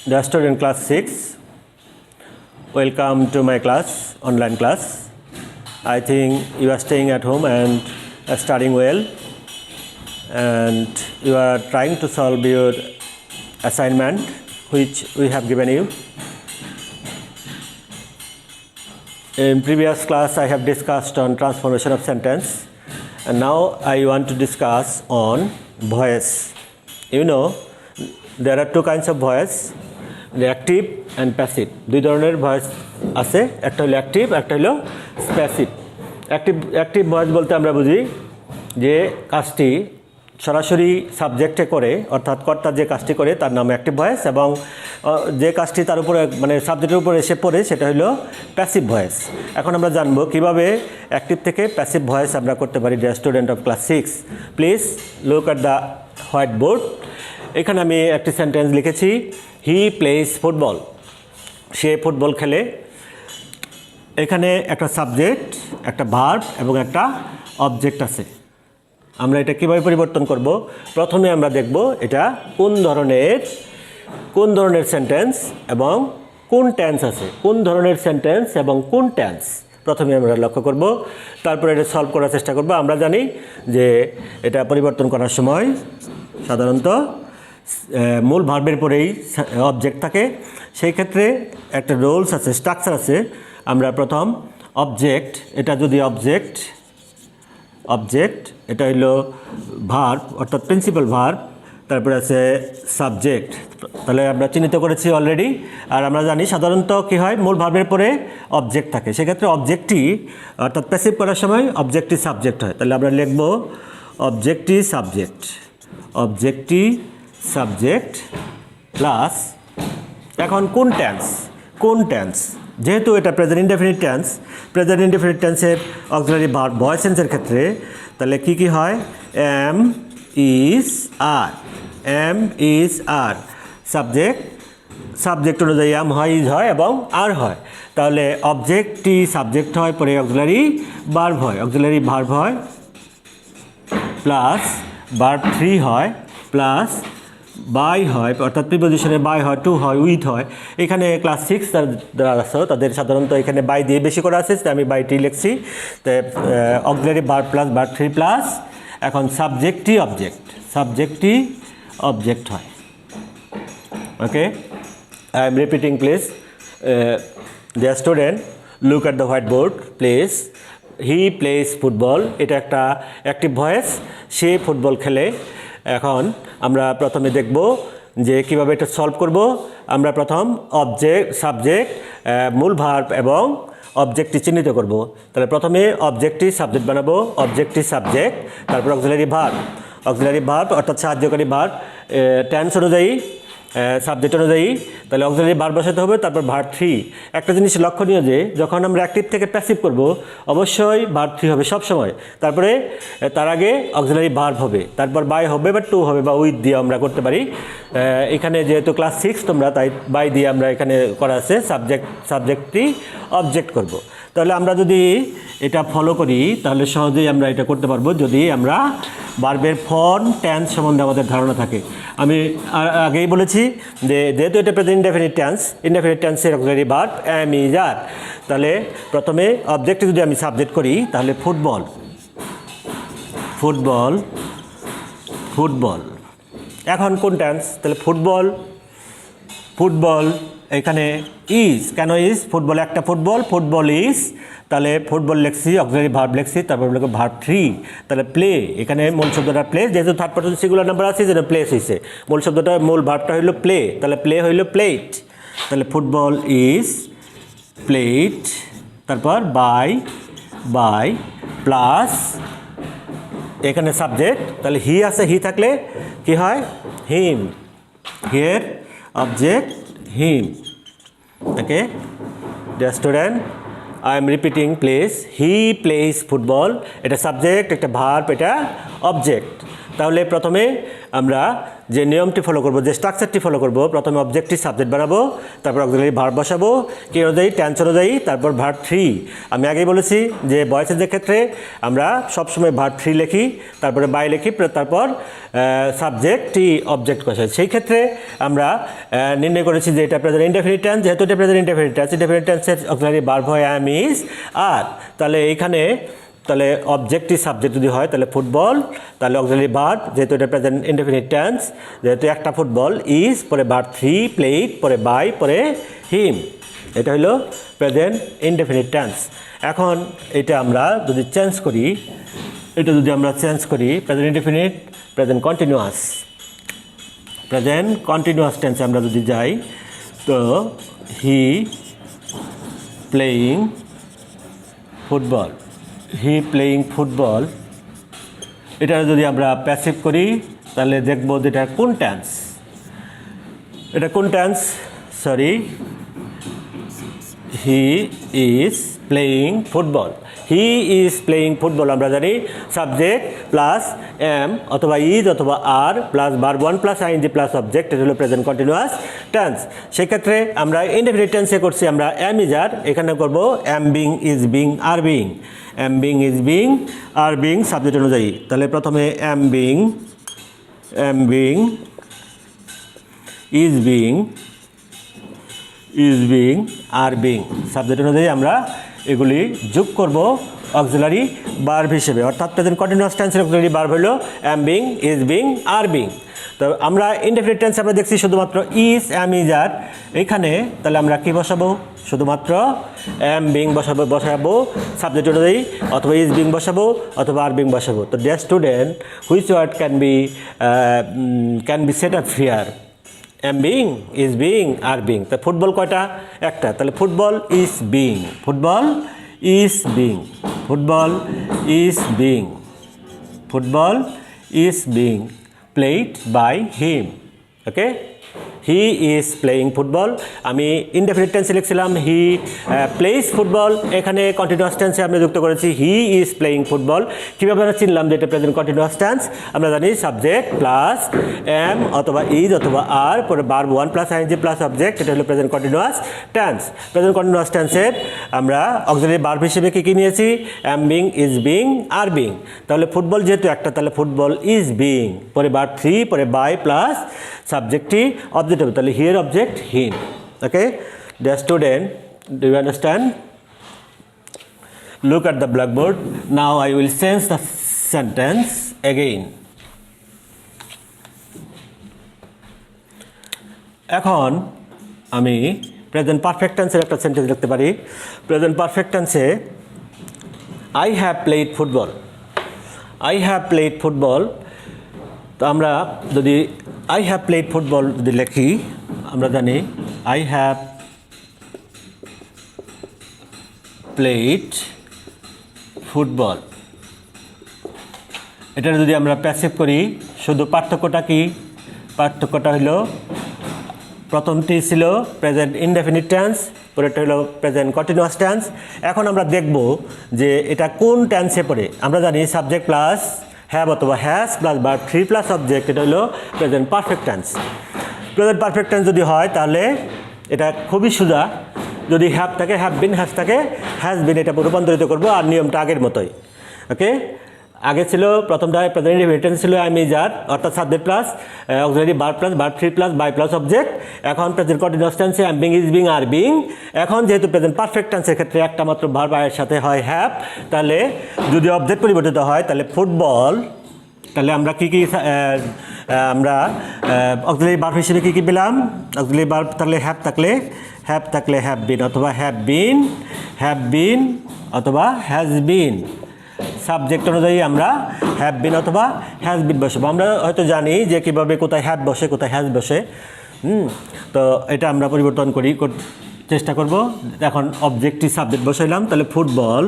The student class 6, welcome to my class, online class. I think you are staying at home and studying well, and you are trying to solve your assignment which we have given you. In previous class I have discussed on transformation of sentence, and now I want to discuss on voice. You know, there are two kinds of voice, the active and passive. দুই ধরনের voice আছে, একটা হলো active, একটা হলো passive. Active voice বলতে আমরা বুঝি যে কাজটি সরাসরি সাবজেক্টে করে, অর্থাৎ কর্তা যে কাজটি করে তার নাম অ্যাক্টিভ ভয়েস, এবং যে কাজটি তার উপরে মানে সাবজেক্টের উপরে এসে পড়ে সেটা হলো প্যাসিভ ভয়েস। এখন আমরা জানবো কিভাবে অ্যাক্টিভ থেকে প্যাসিভ ভয়েস আমরা করতে পারি। Dear student of class 6, please look at the white board. এখানে আমি একটি সেন্টেন্স লিখেছি, হি প্লেস ফুটবল, সে ফুটবল খেলে। এখানে একটা সাবজেক্ট, একটা ভার্ব এবং একটা অবজেক্ট আছে। আমরা এটা কীভাবে পরিবর্তন করব? প্রথমে আমরা দেখব এটা কোন ধরনের সেন্টেন্স এবং কোন টেন্স আছে, কোন ধরনের সেন্টেন্স এবং কোন টেন্স প্রথমে আমরা লক্ষ্য করব, তারপরে এটা সলভ করার চেষ্টা করব। আমরা জানি যে এটা পরিবর্তন করার সময় সাধারণত মূল ভার্বের পরেই অবজেক্ট থাকে। সেই ক্ষেত্রে একটা রুলস আছে, স্ট্রাকচার আছে। আমরা প্রথম অবজেক্ট, এটা যদি অবজেক্ট এটা হইল ভার্ব অর্থাৎ প্রিন্সিপাল ভার্ব, তারপরে আছে সাবজেক্ট, তাহলে আমরা চিহ্নিত করেছি অলরেডি। আর আমরা জানি সাধারণত কী হয়, মূল ভার্বের পরে অবজেক্ট থাকে। সেক্ষেত্রে অবজেক্টটি অর্থাৎ প্যাসিভ করার সময় অবজেক্টই সাবজেক্ট হয়। তাহলে আমরা লিখব অবজেক্টই সাবজেক্ট প্লাস, এখন কোন টেন্স, যেহেতু এটা প্রেজেন্ট ইনডেফিনিট টেন্সের অক্সিলারি ভার্ব ভয়েস টেন্সের ক্ষেত্রে তাহলে কি হয়, এম ইজ আর সাবজেক্ট অনুযায়ী এম হয়, ইজ হয় এবং আর হয়। তাহলে অবজেক্টটি সাবজেক্ট হয়, পরে অক্সিলারি ভার্ব হয় প্লাস ভার্ব 3 হয় প্লাস বাই হয়, অর্থাৎ প্রিপোজিশনে বাই হয়, টু হয়, উইথ হয়। এখানে ক্লাস 6 যারা আছে তাদের সাধারণত এখানে বাই দিয়ে বেশি করে আছে, আমি বাইটি লিখছি। তো auxiliary verb plus verb 3 plus এখন সাবজেক্টই অবজেক্ট হয়। Okay, I am repeating please. Dear student, look at the white board please. He plays football, এটা একটা অ্যাক্টিভ ভয়েস, সে ফুটবল খেলে। এখন আমরা প্রথমে দেখব যে কিভাবে এটা সলভ করব। আমরা প্রথম সাবজেক্ট, মূল ভার্ব এবং অবজেক্টটি চিহ্নিত করব। তাহলে প্রথমে অবজেক্টটি সাবজেক্ট বানাবো, তারপর অক্সিলারি ভার্ব অর্থাৎ সাহায্যকারী ভার্ব টেন্স অনুযায়ী, সাবজেক্ট অনুযায়ী। তাহলে অক্সিলারি ভার্ব বসাতে হবে, তারপর ভার্ব 3। একটা জিনিস লক্ষণীয় যে যখন আমরা অ্যাক্টিভ থেকে প্যাসিভ করব অবশ্যই ভার্ব 3 হবে সবসময়, তারপরে তার আগে অক্সিলারি ভার্ব হবে, তারপর বাই হবে বা টু হবে বা উইথ দিয়ে আমরা করতে পারি। এখানে যেহেতু ক্লাস 6 তোমরা, তাই বাই দিয়ে আমরা এখানে করা আছে, সাবজেক্টটি অবজেক্ট করব। তাহলে আমরা যদি এটা ফলো করি তাহলে সহজেই আমরা এটা করতে পারবো, যদি আমরা ভার্বের ফর্ম টেন্স সম্বন্ধে আমাদের ধারণা থাকে। আমি আগেই বলেছি যে যেহেতু এটা প্রেজেন্ট ইনডেফিনিট টেন্সের অক্সিলারি ভার্ব এম ইজ আর, তাহলে প্রথমে অবজেক্টে যদি আমি সাবজেক্ট করি তাহলে ফুটবল। এখন কোন টেন্স? তাহলে ফুটবল এখানে ইজ, কেন ইজ? ফুটবল একটা ফুটবল ইজ, তাহলে ফুটবল লিখছি, অক্সিলারি ভার্ব লিখছি, তারপর লিখব ভার্ব 3। তাহলে প্লে, এখানে মূল শব্দটা প্লেস, যেহেতু থার্ড পারসন সিঙ্গুলার নাম্বার আছে যেটা প্লেস হয়েছে, মূল ভার্বটা হইল প্লে, তাহলে প্লে হইল প্লেট। তাহলে ফুটবল ইজ প্লেট, তারপর বাই প্লাস এখানে সাবজেক্ট, তাহলে হি আছে, হি থাকলে কি হয়, him, here object him. Okay dear student, I am repeating please. He plays football, এটা সাবজেক্ট, একটা ভার্ব, এটা অবজেক্ট। তাহলে প্রথমে আমরা যে নিয়মটি ফলো করব, যে স্ট্রাকচারটি ফলো করব, প্রথমে অবজেক্টিভ সাবজেক্ট বানাবো, তারপর অক্সিলারি ভার্ব বসাবো কি অনুযায়ী, টেন্স অনুযায়ী, তারপর ভার্ব 3। আমি আগেই বলেছি যে ভয়েসের ক্ষেত্রে আমরা সবসময় ভার্ব 3 লিখি, তারপরে বাই লিখি, তারপর সাবজেক্টটি অবজেক্ট বসাই। সেই ক্ষেত্রে আমরা নির্ণয় করেছি যে এটা প্রেজেন্ট ইনডেফিনিট টেন্স, যেহেতু এটা প্রেজেন্ট ইনডেফিনিট টেন্স, ইনডেফিনিট টেন্সের অক্সিলারি ভার্ব হয় অ্যাম, ইজ, আর। তাহলে এইখানে তাহলে অবজেক্টিভ সাবজেক্ট যদি হয় তাহলে ফুটবল, তাহলে অক্সিলারি ভার্ব, যেহেতু এটা প্রেজেন্ট ইনডেফিনিট টেন্স, যেহেতু একটা ফুটবল, ইজ, পরে ভার্ব 3, প্লেইড, পরে বাই, পরে হিম। এটা হলো প্রেজেন্ট ইনডেফিনিট টেন্স। এখন এটা আমরা যদি চেঞ্জ করি, প্রেজেন্ট ইনডেফিনিট, প্রেজেন্ট কন্টিনিউয়াস, টেন্সে আমরা যদি যাই, তো হি প্লেয়িং ফুটবল, এটা যদি আমরা প্যাসিভ করি তাহলে দেখব যে এটা কোন tense, he is playing football, আমরা জানি সাবজেক্ট প্লাস এম অথবা ইজ অথবা are plus verb 1 plus ING plus object, এটা হলো প্রেজেন্ট কন্টিনিউয়াস টেন্স। সেক্ষেত্রে আমরা ইনডেফিনিট টেন্সে করছি আমরা এম ইজ আর, এখানে করব M being, is being, are being, subject অনুযায়ী। তাহলে প্রথমে M being, is being, are being, subject অনুযায়ী আমরা এগুলি যোগ করব অক্সিলারি ভার্ব হিসেবে, অর্থাৎ প্রেজেন্ট কন্টিনিউয়াস টেন্সের অক্সিলারি ভার্ব হলো M being, is being, are being. তো আমরা ইনডেফিনিট টেন্স আমরা দেখছি শুধুমাত্র ইজ, এম, ইজ, আর। এখানে তাহলে আমরা কি বসাবো, শুধুমাত্র এম বিং বসাবো সাবজেক্ট অনুযায়ী, অথবা ইজ বিং বসাবো, অথবা আর বিং বসাবো। তো dear student, which word can be set up here, am being, is being, are being. তো ফুটবল কয়টা, একটা, তাহলে football is being played by him. Okay, he is playing football. আমি indefinite টেন্সে লিখছিলাম হি প্লেইজ ফুটবল, এখানে continuous টেন্সে আমরা যুক্ত করেছি হি ইজ প্লেইং ফুটবল। কীভাবে আমরা চিনলাম যে এটা প্রেজেন্ট কন্টিনিউয়াস টেন্স, আমরা জানি সাবজেক্ট প্লাস এম অথবা ইজ অথবা আর, পরে verb 1 plus ING plus object, এটা হলো present continuous tense. Present continuous টেন্সের আমরা অক্সিলারি ভার্ব হিসেবে কী নিয়েছি, am being, is being, are being. তাহলে ফুটবল যেহেতু একটা, তাহলে ফুটবল ইজ বিং, পরে ভার্ব 3, পরে বাই প্লাস সাবজেক্টটি অবজেক্ট হবে, তাহলে হিয়ার object him. Okay, dear student, do you understand? Look at the blackboard. Now I will change the sentence again. এখন আমি প্রেজেন্ট পারফেক্ট টেন্সের একটা সেন্টেন্স লিখতে পারি। প্রেজেন্ট পারফেক্ট টেন্সে I have played football, তো আমরা যদি I have played football যদি লিখি, আমরা জানি I have played football, এটা যদি আমরা প্যাসিভ করি, শুধু পার্থক্যটা কি, পার্থক্যটা হলো প্রথমটি ছিল প্রেজেন্ট ইনডেফিনিট টেন্স, পরেরটা হলো প্রেজেন্ট কন্টিনিউয়াস টেন্স। এখন আমরা দেখব যে এটা কোন টেন্সে পড়ে। আমরা জানি সাবজেক্ট প্লাস হ্যাভ অথবা has plus verb 3 plus object, এটা হলো present perfect tense. Present perfect tense যদি হয় তাহলে এটা খুবই সোজা, যদি হ্যাভ থাকে হ্যাভ বিন, হ্যাজ থাকে হ্যাজ বিন, এটা রূপান্তরিত করবো, আর নিয়মটা আগের মতোই। ওকে, আগে ছিল প্রথমটা প্রেজেন্ট ইনডেফিনিট টেন্স ছিল আই এম যার, অর্থাৎ subject plus auxiliary verb plus verb 3 plus by plus object. এখন প্রেজেন্ট কন্টিনিউয়াস টেন্সে I am being, is being, are being. এখন যেহেতু প্রেজেন্ট পারফেক্ট টেন্সের ক্ষেত্রে একটা মাত্র ভার্ব আয়ের সাথে হয় হ্যাভ, তাহলে যদি অবজেক্ট পরিবর্তিত হয় তাহলে ফুটবল, তাহলে আমরা কী কী আমরা অক্সিলারি ভার্ব হিসেবে কী কী পেলাম, অক্সিলারি ভার্ব তাহলে হ্যাভ থাকলে হ্যাভ বিন অথবা হ্যাভ বিন অথবা হ্যাজ বিন, সাবজেক্ট অনুযায়ী আমরা হ্যাভ বিন অথবা হ্যাজ বিন বসাবো। আমরা হয়তো জানি যে কীভাবে কোথায় হ্যাভ বসে কোথায় হ্যাজ বসে, তো এটা আমরা পরিবর্তন চেষ্টা করব। এখন অবজেক্টিভ সাবজেক্ট বসাইলাম, তাহলে ফুটবল,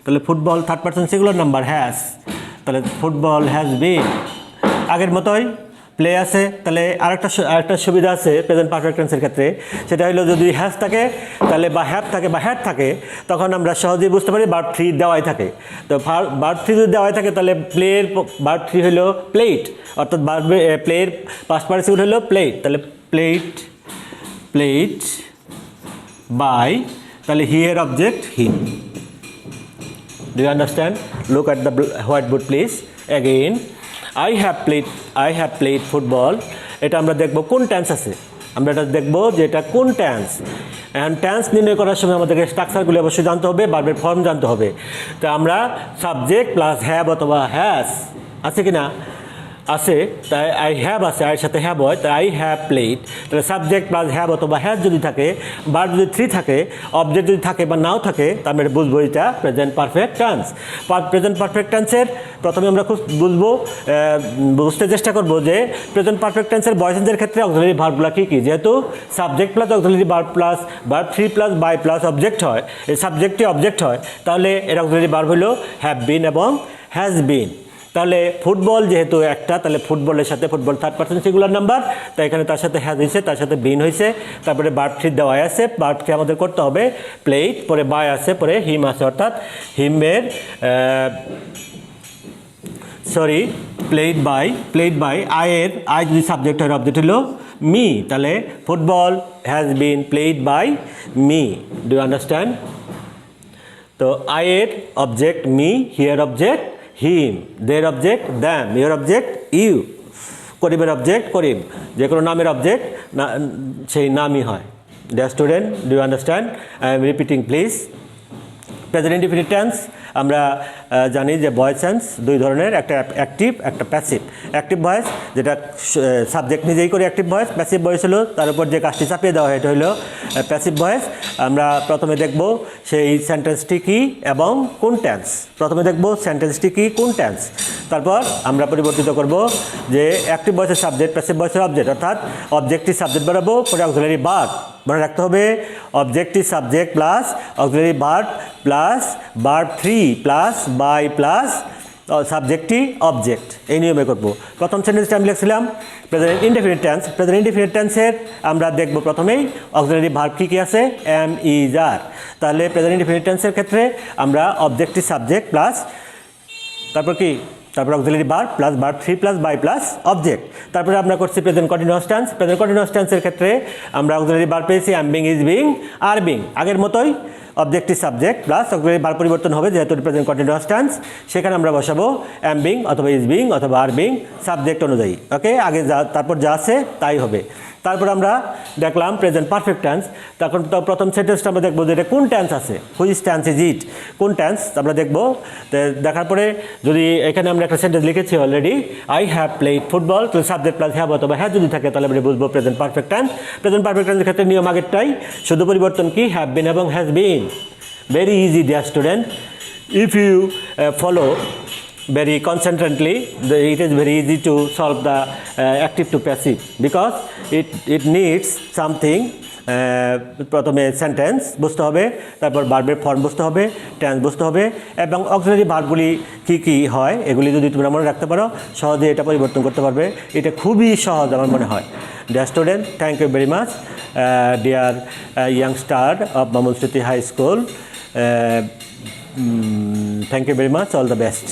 তাহলে football third person singular number has, তাহলে ফুটবল হ্যাজ বিন আগের মতোই। প্লে আছে, তাহলে আরেকটা সুবিধা আছে প্রেজেন্ট পারফেক্ট টেন্সের ক্ষেত্রে, সেটা হলো যদি হ্যাজ থাকে তাহলে বা হ্যাভ থাকে বা হ্যাড থাকে, তখন আমরা সহজেই বুঝতে পারি ভার্ব 3 দেওয়াই থাকে। তো ভার্ব 3 যদি দেওয়াই থাকে তাহলে প্লের ভার্ব 3 হলো প্লেট, অর্থাৎ প্লের পাস্ট পার্টিসিপল হলো প্লেট, তাহলে প্লেট বাই, তাহলে হিয়ার object him. Do you understand? Look at the whiteboard please. Again, I have played football. এটা আমরা দেখব কোন টেন্স আছে, আমরা এটা দেখব যে এটা কোন টেন্স। এখন টেন্স নির্ণয় করার সময় আমাদেরকে স্ট্রাকচারগুলি অবশ্যই জানতে হবে, ভার্বের ফর্ম জানতে হবে। তো আমরা সাবজেক্ট প্লাস হ্যাভ অথবা হ্যাজ আছে কি না, আছে, তাই আই হ্যাভ আছে, আয়ের সাথে হ্যাভ হয়, তাই আই হ্যাভ প্লেড, তাহলে সাবজেক্ট প্লাস হ্যাভ অথবা হ্যাজ যদি থাকে, ভার্ব যদি 3 থাকে, অবজেক্ট যদি থাকে বা নাও থাকে, তার মানে বুঝবো এটা present perfect tense. Present perfect টেন্সের প্রথমে আমরা খুব বুঝতে চেষ্টা করবো যে প্রেজেন্ট পারফেক্ট টেন্সের বয়েসের ক্ষেত্রে অক্সিলারি ভার্বগুলো কী কী, যেহেতু subject plus auxiliary verb plus verb 3 plus by plus object হয়, এই সাবজেক্টটি অবজেক্ট হয়, তাহলে এর অক্সিলারি ভার্ব হলো হ্যাভ বিন এবং হ্যাজ বিন। তাহলে ফুটবল যেহেতু একটা, তাহলে ফুটবলের সাথে football third person singular number, তাই এখানে তার সাথে হ্যাজ হয়েছে, তার সাথে বিন হয়েছে, তারপরে ভার্ব 3 দেওয়া আছে, ভার্ব 3 আমাদের করতে হবে প্লেট, পরে বাই আছে, পরে হিম আছে, অর্থাৎ হিমের প্লেড বাই আই যদি সাবজেক্ট হয়, অবজেক্ট হলো মি, তাহলে football has been played by me. Do you understand? তো আয়ের অবজেক্ট মি, হিয়ার অবজেক্ট হিম, দের object them, your object you, করিমের অবজেক্ট করিম, যে কোনো নামের অবজেক্ট সেই নামই হয়। Deer student, do you understand? I am repeating please. Present indefinite tense আমরা জানি যে ভয়েস টেন্স দুই ধরনের, একটা অ্যাক্টিভ, একটা প্যাসিভ। অ্যাক্টিভ ভয়েস যেটা সাবজেক্ট নিজেই করে অ্যাক্টিভ ভয়েস, প্যাসিভ ভয়েস হলো তার উপর যে কাজটি চাপিয়ে দেওয়া হয়, এটা হলো প্যাসিভ ভয়েস। আমরা প্রথমে দেখব সেই সেন্টেন্সটি কী এবং কোন টেন্স, প্রথমে দেখব সেন্টেন্সটি কী কোন টেন্স, তারপর আমরা পরিবর্তিত করব যে অ্যাক্টিভ ভয়েসের সাবজেক্ট, প্যাসিভ ভয়েসের অবজেক্ট, অর্থাৎ অবজেক্টটি সাবজেক্ট বাড়াবো, পরে অক্সিলারি ভার্ব। মনে রাখতে হবে objective subject plus auxiliary verb plus verb 3 plus by plus সাবজেক্টটি অবজেক্ট, এই নিয়মে করব। প্রথম সেন্টেন্সটা আমি লিখছিলাম present indefinite tense. Present indefinite টেন্সের আমরা দেখব প্রথমেই অক্সিলারি ভার্ব কী আছে, এম ইজ আর। তাহলে প্রেজেন্ট ইনডেফিনিট টেন্সের ক্ষেত্রে আমরা অবজেক্টিভ সাবজেক্ট প্লাস তারপর কি, তারপর auxiliary verb plus verb 3 plus by plus object. তারপরে আমরা করছি present continuous tense. Present continuous টেন্সের ক্ষেত্রে আমরা অক্সিলারি ভার্ব পেয়েছি am being, is being, are being, আগের মতোই objective subject plus auxiliary verb পরিবর্তন হবে, যেহেতু প্রেজেন্ট কন্টিনিউয়াস টেন্স, সেখানে আমরা বসাবো এম বিং অথবা ইজ বিং অথবা আর বিং সাবজেক্ট অনুযায়ী। ওকে, আগে তারপর যা আছে তাই হবে। তারপর আমরা দেখলাম প্রেজেন্ট পারফেক্ট টেন্স। তখন তো প্রথম সেন্টেন্সটা আমরা দেখবো যে এটা কোন টেন্স আছে, হুইচ টেন্স ইজ ইট, কোন টেন্স আমরা দেখবো। দেখার পরে যদি এখানে আমরা একটা সেন্টেন্স লিখেছি already, I have played football, তো সাবজেক্ট প্লাস হ্যাভ অথবা হ্যাঁ যদি থাকে, তাহলে আমরা বুঝবো present perfect tense. Present perfect টেন্সের ক্ষেত্রে নিয়ম আগেরটাই, শুধু পরিবর্তন কি হ্যাভ বিন এবং has been. Very easy dear student, if you follow very concentrately, it is very easy to solve the active to passive, because it needs something. প্রথমে sentence বুঝতে হবে, তারপর ভার্বের ফর্ম বুঝতে হবে, টেন্স বুঝতে হবে, এবং অক্সিলারি ভার্বগুলি কী কী হয় এগুলি যদি তোমরা মনে রাখতে পারো, সহজে এটা পরিবর্তন করতে পারবে। এটা খুবই সহজ আমার মনে হয়। ডিয়ার স্টুডেন্ট, thank you very much. Dear youngster of Mamul City High School, thank you very much, all the best.